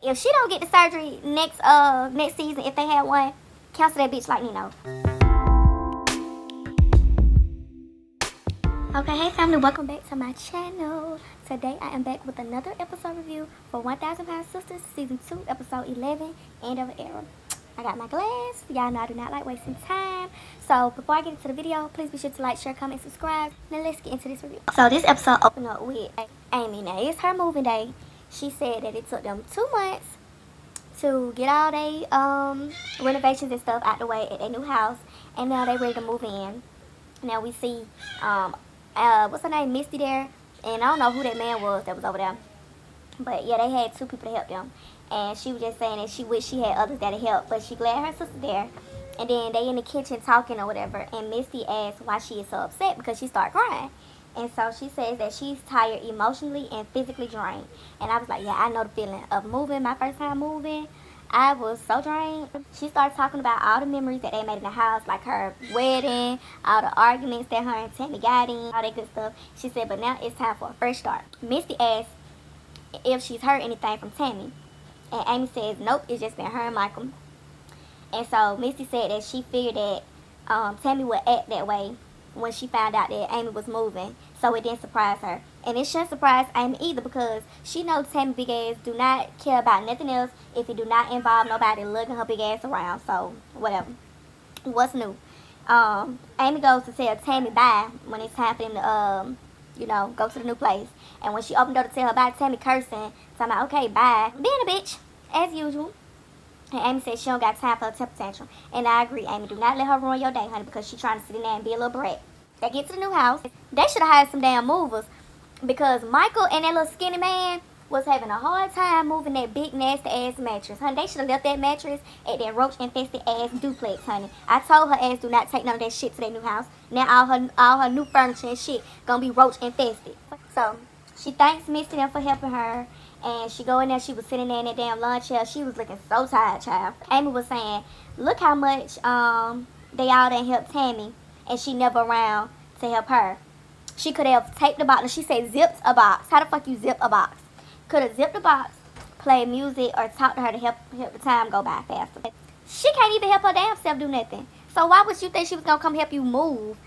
If she don't get the surgery next season, if they have one, cancel that bitch like Nino. Okay, hey family, welcome back to my channel. Today I am back with another episode review for 1,000 Pound Sisters, Season 2, Episode 11, End of an Era. I got my glass. Y'all know I do not like wasting time. So before I get into the video, please be sure to like, share, comment, subscribe. Now let's get into this review. So this episode opened up with Amy. Now it's her moving day. She said that it took them 2 months to get all they renovations and stuff out the way at their new house, and now they ready to move in. Now we see what's her name, Misty there, and I don't know who that man was that was over there, but yeah, they had 2 people to help them, and she was just saying that she wished she had others that help, but she glad her sister there. And then they in the kitchen talking or whatever, and Misty asked why she is so upset, because she started crying. And so she says that she's tired emotionally and physically drained. And I was like, yeah, I know the feeling of moving. My first time moving, I was so drained. She started talking about all the memories that they made in the house, like her wedding, all the arguments that her and Tammy got in, all that good stuff. She said, but now it's time for a fresh start. Misty asked if she's heard anything from Tammy. And Amy says, nope, it's just been her and Michael. And so Misty said that she figured that Tammy would act that way when she found out that Amy was moving, so it didn't surprise her. And it shouldn't surprise Amy either, because she knows Tammy big ass do not care about nothing else if it do not involve nobody lugging her big ass around. So whatever. What's new? Amy goes to tell Tammy bye when it's time for them to go to the new place. And when she opened the door to tell her bye, Tammy cursing, talking about, okay, bye, being a bitch as usual. And Amy said she don't got time for a temper tantrum. And I agree, Amy. Do not let her ruin your day, honey, because she's trying to sit in there and be a little brat. They get to the new house. They should have hired some damn movers, because Michael and that little skinny man was having a hard time moving that big nasty ass mattress. Honey, they should have left that mattress at that roach infested ass duplex, honey. I told her ass do not take none of that shit to their new house. Now all her new furniture and shit gonna be roach infested. So she thanks Misty them for helping her. And she go in there, she was sitting there in that damn lawn chair. She was looking so tired, child. Amy was saying, look how much they all done helped Tammy, and she never around to help her. She could have taped the box. She said zipped a box. How the fuck you zip a box? Could have zipped the box, played music, or talked to her to help the time go by faster. She can't even help her damn self do nothing. So why would you think she was gonna come help you move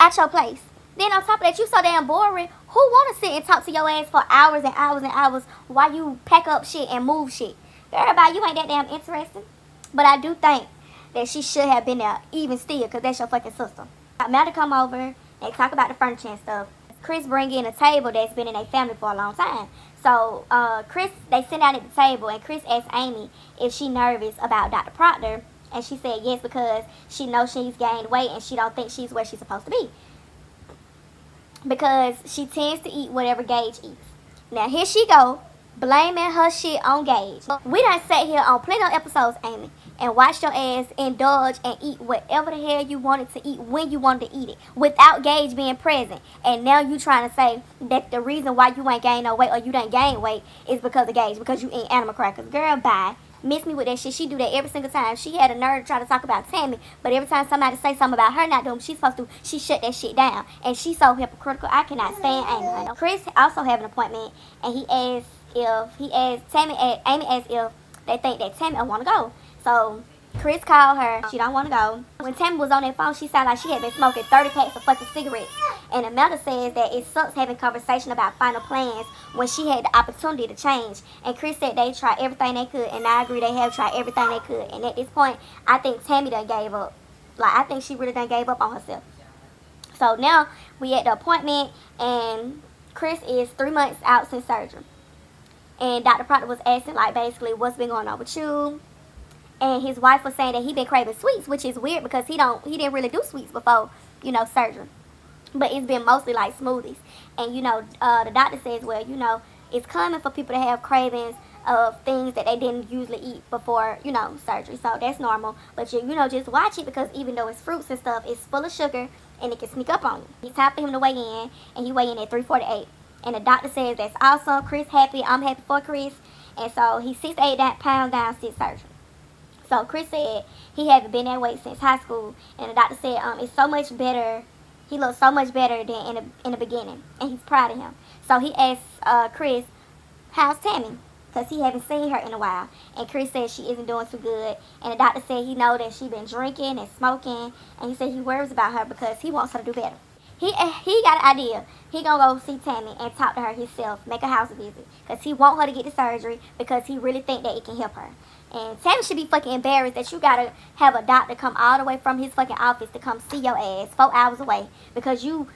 at your place? Then on top of that, you so damn boring. Who want to sit and talk to your ass for hours and hours and hours while you pack up shit and move shit? Everybody, you ain't that damn interesting. But I do think that she should have been there even still, because that's your fucking sister. Now to come over, they talk about the furniture and stuff. Chris bring in a table that's been in their family for a long time. So Chris, they sit down at the table, and Chris asked Amy if she nervous about Dr. Proctor. And she said yes, because she knows she's gained weight and she don't think she's where she's supposed to be, because she tends to eat whatever Gage eats. Now here she go, blaming her shit on Gage. We done sat here on plenty of episodes, Amy, and watched your ass indulge and eat whatever the hell you wanted to eat when you wanted to eat it, without Gage being present. And now you trying to say that the reason why you ain't gained no weight, or you done gain weight, is because of Gage, because you eat animal crackers. Girl, bye. Miss me with that shit. She do that every single time. She had a nerve to try to talk about Tammy, but every time somebody say something about her not doing what she's supposed to, she shut that shit down. And she's so hypocritical. I cannot stand Amy. Chris also have an appointment, and Amy asked if they think that Tammy will want to go. So Chris called her. She don't want to go. When Tammy was on that phone, she sounded like she had been smoking 30 packs of fucking cigarettes. And Amanda says that it sucks having conversation about final plans when she had the opportunity to change. And Chris said they tried everything they could, and I agree, they have tried everything they could. And at this point, I think Tammy done gave up. Like, I think she really done gave up on herself. So now we at the appointment, and Chris is 3 months out since surgery. And Dr. Proctor was asking, like, basically, what's been going on with you? And his wife was saying that he been craving sweets, which is weird, because he didn't really do sweets before, surgery. But it's been mostly like smoothies. And, the doctor says, well, it's common for people to have cravings of things that they didn't usually eat before, surgery. So that's normal. But, just watch it, because even though it's fruits and stuff, it's full of sugar, and it can sneak up on you. It's time for him to weigh in, and he weigh in at 348. And the doctor says that's awesome. Chris happy. I'm happy for Chris. And so he's 68 pounds down since surgery. So Chris said he hadn't been that weight since high school. And the doctor said it's so much better. He looks so much better than in the beginning. And he's proud of him. So he asked Chris, how's Tammy? because he haven't seen her in a while. And Chris says she isn't doing too good. And the doctor said he know that she been drinking and smoking. And he said he worries about her because he wants her to do better. He got an idea. He gonna go see Tammy and talk to her himself, make a house visit. Because he want her to get the surgery because he really think that it can help her. And Tammy should be fucking embarrassed that you gotta have a doctor come all the way from his fucking office to come see your ass 4 hours away. Because you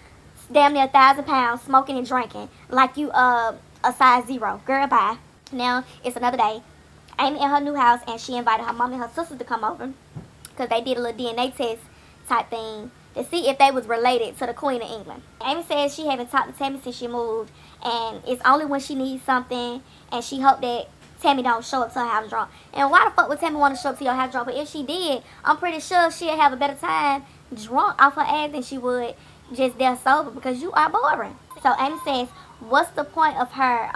damn near 1,000 pounds smoking and drinking like you a size 0. Girl, bye. Now, it's another day. Amy in her new house, and she invited her mom and her sisters to come over because they did a little DNA test type thing to see if they was related to the Queen of England. Amy says she haven't talked to Tammy since she moved, and it's only when she needs something, and she hoped that Tammy don't show up to her house drunk. And why the fuck would Tammy want to show up to your house drunk? But if she did, I'm pretty sure she'll have a better time drunk off her ass than she would just there sober, because you are boring. So Amy says, what's the point of her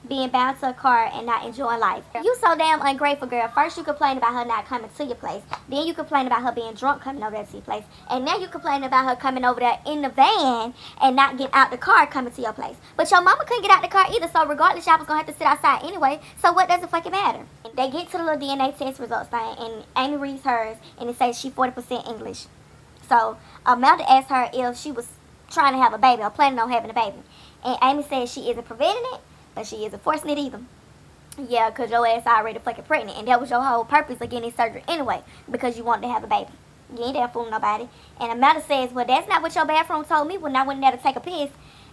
being bound to a car and not enjoying life? You so damn ungrateful, girl. First you complain about her not coming to your place. Then you complain about her being drunk coming over there to your place. And now you complain about her coming over there in the van and not getting out the car coming to your place. But your mama couldn't get out the car either, so regardless, y'all was going to have to sit outside anyway. So what does it fucking matter? And they get to the little DNA test results thing, and Amy reads hers, and it says she 40% English. So Amanda asked her if she was trying to have a baby or planning on having a baby. And Amy says she isn't preventing it, but she isn't forcing it either. Yeah, because your ass already fucking pregnant. And that was your whole purpose of getting this surgery anyway. Because you wanted to have a baby. You ain't there fooling nobody. And Amanda says, well, that's not what your bathroom told me when I went there to take a piss.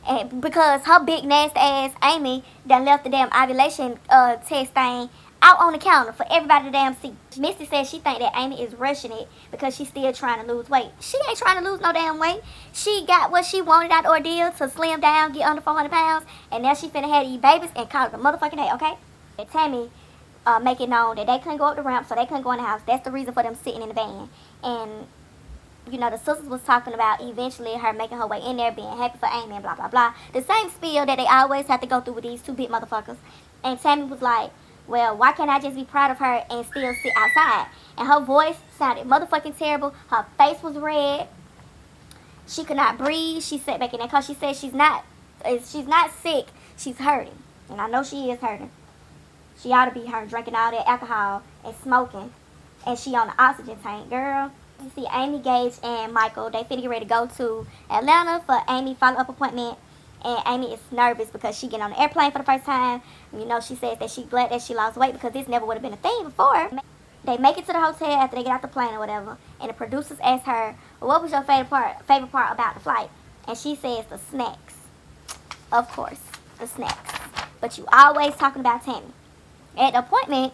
And because her big nasty ass Amy done left the damn ovulation test thing out on the counter for everybody to damn see. Misty says she think that Amy is rushing it because she's still trying to lose weight. She ain't trying to lose no damn weight. She got what she wanted out the ordeal, to slim down, get under 400 pounds, and now she finna have to eat babies and call it a motherfucking day, okay? And Tammy make it known that they couldn't go up the ramp, so they couldn't go in the house. That's the reason for them sitting in the van. And you know, the sisters was talking about eventually her making her way in there, being happy for Amy and blah, blah, blah. The same spiel that they always have to go through with these two big motherfuckers. And Tammy was like, well, why can't I just be proud of her and still sit outside? And her voice sounded motherfucking terrible. Her face was red. She could not breathe. She sat back in there because she said she's not sick. She's hurting. And I know she is hurting. She ought to be hurt drinking all that alcohol and smoking. And she on the oxygen tank, girl. You see Amy, Gage, and Michael, they finna get ready to go to Atlanta for Amy follow-up appointment. And Amy is nervous because she getting on the airplane for the first time. You know, she says that she's glad that she lost weight because this never would have been a thing before. They make it to the hotel after they get out the plane or whatever. And the producers ask her, well, what was your favorite part about the flight? And she says the snacks. Of course, the snacks. But you always talking about Tammy. At the appointment,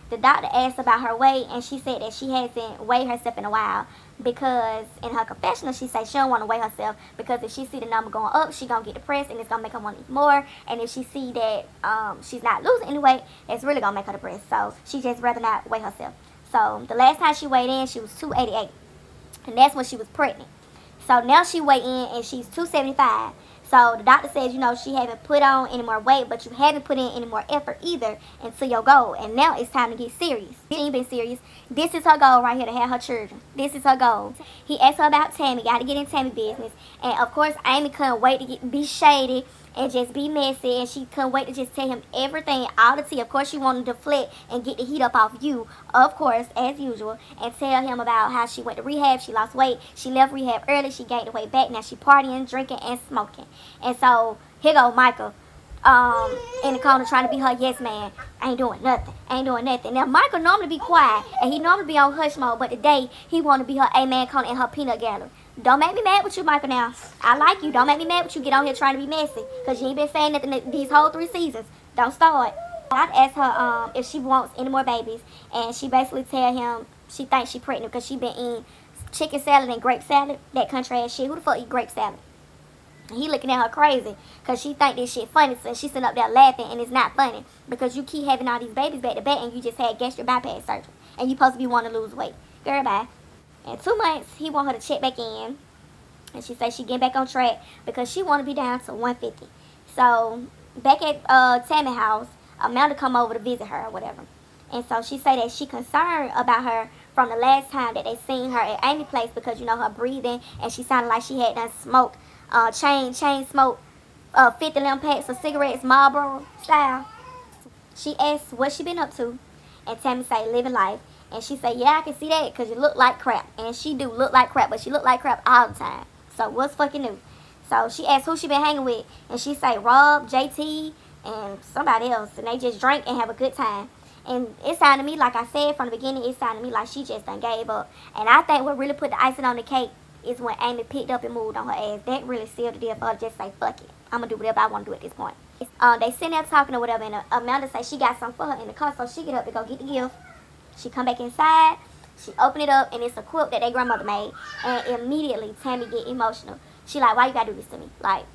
the doctor asked about her weight, and she said that she hasn't weighed herself in a while because in her confessional, she said she don't want to weigh herself because if she see the number going up, she going to get depressed, and it's going to make her want to eat more. And if she see that she's not losing any weight, it's really going to make her depressed. So she just rather not weigh herself. So the last time she weighed in, she was 288, and that's when she was pregnant. So now she weighed in, and she's 275. So the doctor says, you know, she haven't put on any more weight, but you haven't put in any more effort either until your goal. And now it's time to get serious. She ain't been serious. This is her goal right here, to have her children. This is her goal. He asked her about Tammy, got to get in Tammy business. And of course, Amy couldn't wait to be shady and just be messy. And she couldn't wait to just tell him everything, all the tea. Of course, she wanted to deflect and get the heat up off you, of course, as usual. And tell him about how she went to rehab, she lost weight, she left rehab early, she gained the weight back. Now she partying, drinking, and smoking. And so, here go Michael in the corner trying to be her yes man. Ain't doing nothing. Ain't doing nothing. Now, Michael normally be quiet, and he normally be on hush mode, but today, he want to be her A-man corner in her peanut gallery. Don't make me mad with you, Michael, now. I like you. Don't make me mad with you. Get on here trying to be messy, because you ain't been saying nothing these whole 3 seasons. Don't start. I'd ask her if she wants any more babies, and she basically tell him she thinks she pregnant because she been eating chicken salad and grape salad. That country ass shit. Who the fuck eat grape salad? He looking at her crazy because she think this shit funny, so she's sitting up there laughing, and it's not funny because you keep having all these babies back to back, and you just had gastric bypass surgery, and you supposed to be wanting to lose weight. Girl, bye. In 2 months, he want her to check back in, and she say she getting back on track because she want to be down to 150. So back at Tammy's house, Amanda come over to visit her or whatever, and so she say that she concerned about her from the last time that they seen her at Amy's place because you know her breathing, and she sounded like she had done smoked chain smoke 50 limb packs of cigarettes, Marlboro style. She asked what she been up to, and Tammy say living life. And she say, yeah, I can see that because you look like crap. And she do look like crap, but she look like crap all the time. So what's fucking new? So she asked who she been hanging with, and she say Rob, JT, and somebody else, and they just drink and have a good time. And it sounded to me, like I said from the beginning, it sounded to me like she just done gave up. And I think what really put the icing on the cake is when Amy picked up and moved on her ass. That really sealed the deal for her to just say, fuck it. I'm going to do whatever I want to do at this point. They sitting there talking or whatever, and Amanda say she got something for her in the car, so she get up to go get the gift. She come back inside. She open it up, and it's a quilt that their grandmother made. And immediately, Tammy get emotional. She like, why you got to do this to me? Like,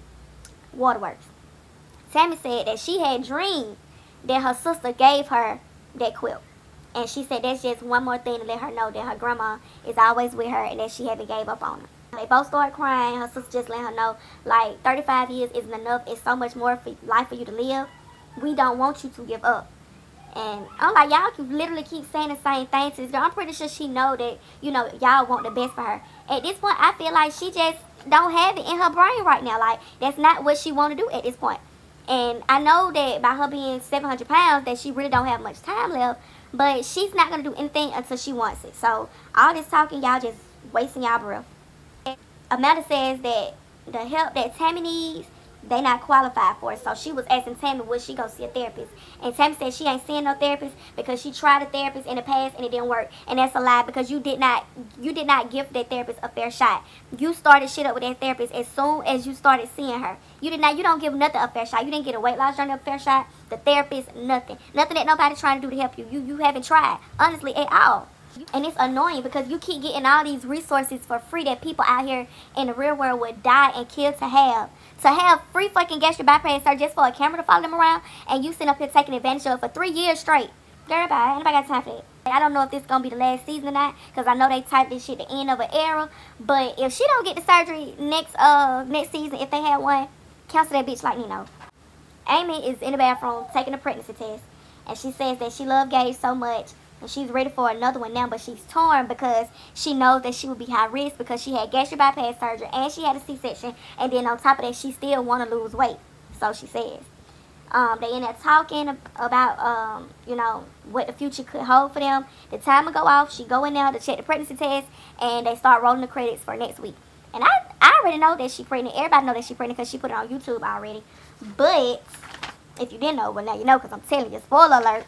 waterworks. Tammy said that she had dreamed that her sister gave her that quilt. And she said that's just one more thing to let her know that her grandma is always with her and that she haven't gave up on her. They both started crying. Her sister just let her know, like, 35 years isn't enough. It's so much more for life for you to live. We don't want you to give up. And I'm like, y'all can literally keep saying the same thing to this girl. I'm pretty sure she know that, you know, y'all want the best for her. At this point, I feel like she just don't have it in her brain right now. Like, that's not what she want to do at this point. And I know that by her being 700 pounds, that she really don't have much time left. But she's not going to do anything until she wants it. So, all this talking, y'all just wasting y'all breath. Amanda says that the help that Tammy needs, they not qualified for it. So she was asking Tammy, would she go see a therapist? And Tammy said she ain't seeing no therapist because she tried a therapist in the past and it didn't work. And that's a lie, because you did not give that therapist a fair shot. You started shit up with that therapist as soon as you started seeing her. You don't give nothing a fair shot. You didn't get a weight loss journey a fair shot. The therapist, nothing. Nothing that nobody trying to do to help you. You haven't tried, honestly, at all. And it's annoying because you keep getting all these resources for free that people out here in the real world would die and kill to have. To have free fucking gastric bypass surgery just for a camera to follow them around, and you sitting up here taking advantage of it for 3 years straight. Girl, bye. Ain't nobody got time for that. I don't know if this is going to be the last season or not, because I know they typed this shit the end of an era. But if she don't get the surgery next season, if they had one, cancel that bitch like Nino. Amy is in the bathroom taking a pregnancy test, and she says that she loved Gage so much, and she's ready for another one now, but she's torn because she knows that she would be high risk because she had gastric bypass surgery and she had a C-section, and then on top of that, she still want to lose weight. So she says. They end up talking about, you know, what the future could hold for them. The timer go off. She go in there to check the pregnancy test, and they start rolling the credits for next week. And I already know that she's pregnant. Everybody know that she's pregnant because she put it on YouTube already. But if you didn't know, well, now you know, because I'm telling you. Spoiler alert.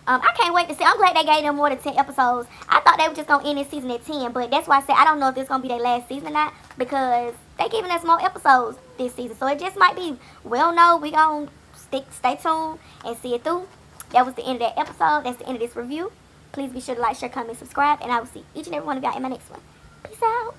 I can't wait to see. I'm glad they gave them more than 10 episodes. I thought they were just going to end this season at 10. But that's why I said I don't know if this is going to be their last season or not, because they giving us more episodes this season. So it just might be. We don't know. We going to stay tuned and see it through. That was the end of that episode. That's the end of this review. Please be sure to like, share, comment, subscribe. And I will see each and every one of y'all in my next one. Peace out.